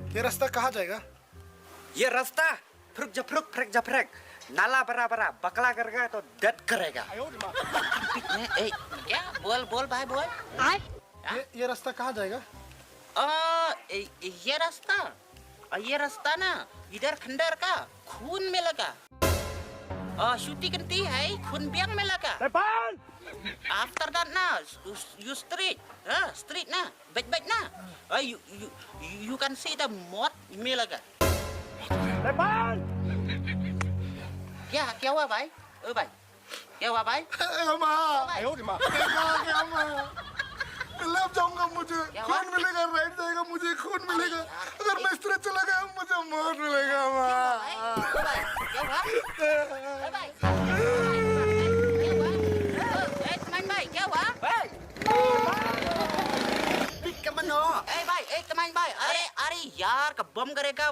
ये रास्ता कहाँ जाएगा? ये रास्ता फ्रुक जफ्रुक फ्रेक जफ्रेक नाला बरा बरा बकला करेगा तो डेथ करेगा। क्या बोल बोल भाई बोल। ये रास्ता कहाँ जाएगा? ये रास्ता ना इधर खंडर का खून में लगा। शूटी करती है खून बियांग में लगा। After that na you street na baik na you can see the mud में लगा। क्या हुआ भाई? भाई क्या हुआ भाई? लग जाऊंगा, मुझे खून मिलेगा, राइट जाएगा, मुझे खून मिलेगा। अगर मैं इस तरह चला गया मुझे मौत मिलेगा। teman भाई, अरे यार कब बम करेगा